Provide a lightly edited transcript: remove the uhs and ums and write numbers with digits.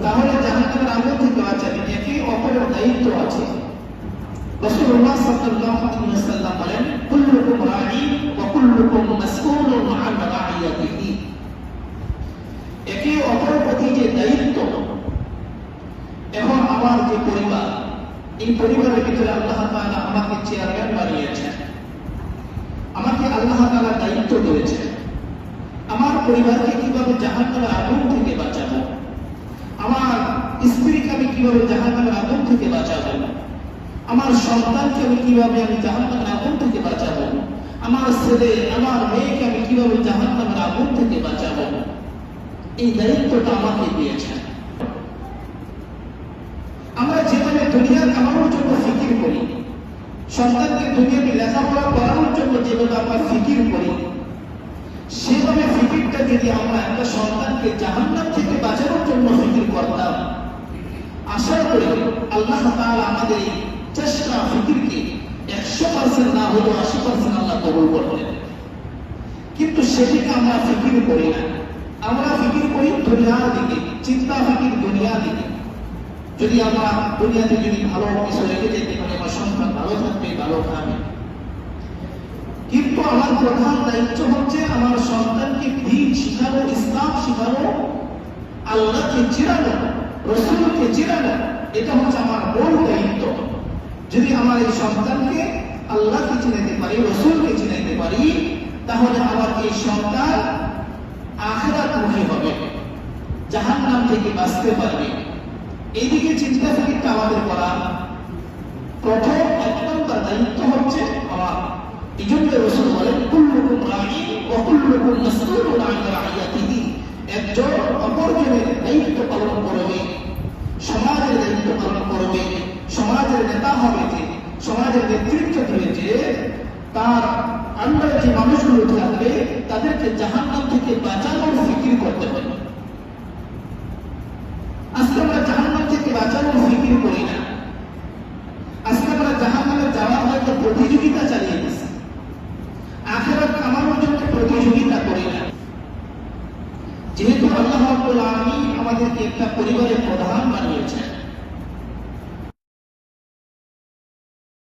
তাহলে জাহান্নামের আগুন থেকে বাঁচাবেন। একে অপরের দায়িত্ব আছে। রাসূলুল্লাহ সাল্লাল্লাহু আলাইহি ওয়াসাল্লাম বলেন, কুল্লুকুম রাঈ ওয়া কুল্লুকুম মাসউলুন আন রাঈয়াতিহি। একে অপরের প্রতি যে দায়িত্ব, এখন আমার যে পরিবার, এই পরিবারের ভিতরে আল্লাহ তাআলা আমাকে চেয়ারম্যান বানিয়েছেন, আমাকে আল্লাহ তাআলা দায়িত্ব দিয়েছেন। আমার পরিবারকে কিভাবে জাহান্নামের আগুন থেকে বাঁচাবো, আমার স্ত্রীকে আমি কিভাবে জাহান্নামের আগুন থেকে বাঁচাবো, আমার সন্তানকে আমি কিভাবে জাহান্নামের আগুন থেকে বাঁচাবো, আমার ছেলে আমার মেয়েকে আমি কিভাবে জাহান্নামের আগুন থেকে বাঁচাবো, এই দায়িত্বটা আমাকে দিয়েছেন। আমরা যেভাবে দুনিয়া কামানোর জন্য ফিকির করি, সন্তানকে দুনিয়াতে লেখাপড়া করানোর জন্য যেভাবে আমরা ফিকির করি, সেভাবে ফিকিরটা যদি আমরা একটা সন্তানকে জাহান্নাম থেকে বাঁচানোর জন্য ফিকির করতাম, আশা করি আল্লাহ তাআলা আমাদের এই চেষ্টা ফিকিরকে 100% না হলেও 80% আল্লাহ কবুল করবেন। কিন্তু সেদিকে আমরা ফিকির করি না। আমরা ফিকির করি দুনিয়ার দিকে, চিন্তা ফিকির দুনিয়ার দিকে। যদি আমরা দুনিয়াতে যদি ভালো কিছু রেখে যেতে পারি, আমার সন্তান ভালো থাকবে, ভালো খাবে। কিন্তু আমার প্রধান দায়িত্ব হচ্ছে আমার সন্তানকে দ্বীন শিখানো, ইসলাম শিখানো, আল্লাহকে চিনানো, রাসূলকে চিনানো। এটা হচ্ছে আমার মূল দায়িত্ব। যদি আমার এই সন্তানকে আল্লাহকে চিনাইতে পারি, রাসূলকে চিনাইতে পারি, তাহলে আমার এই সন্তান আখিরাতমুখী হবে, জাহান্নাম থেকে বাঁচতে পারবে। এইদিকে চিন্তা ফিকিরটা আমাদের করা প্রথম 1 নম্বর দায়িত্ব হচ্ছে আমার। এই জন্য রাসূল বলেন, কুল্লুকুম রাঈ ওয়া কুল্লুকুম মাসউলুন আন রাঈয়াতিহি। একজন অপরজনের দায়িত্ব পালন করবে, সমাজের দায়িত্ব পালন করবে, সমাজের নেতা হবে, যে সমাজের নেতৃত্ব দিবে, যে তার আন্ডারে যে মানুষগুলো থাকবে তাদেরকে জাহান্নাম থেকে বাঁচানোর ফিকির করতে হবে। আজকে আমরা জাহান্নাম থেকে বাঁচানোর ফিকির করি না। আজকে আমরা জাহান্নামে যাওয়ার হয়তো প্রতিযোগিতা চালিয়ে দিচ্ছি, আখিরাত কামানোর জন্য প্রতিযোগিতা করি না। যেহেতু আল্লাহ রাব্বুল আলামিন আমাদেরকে একটা পরিবারের প্রধান বানিয়েছেন,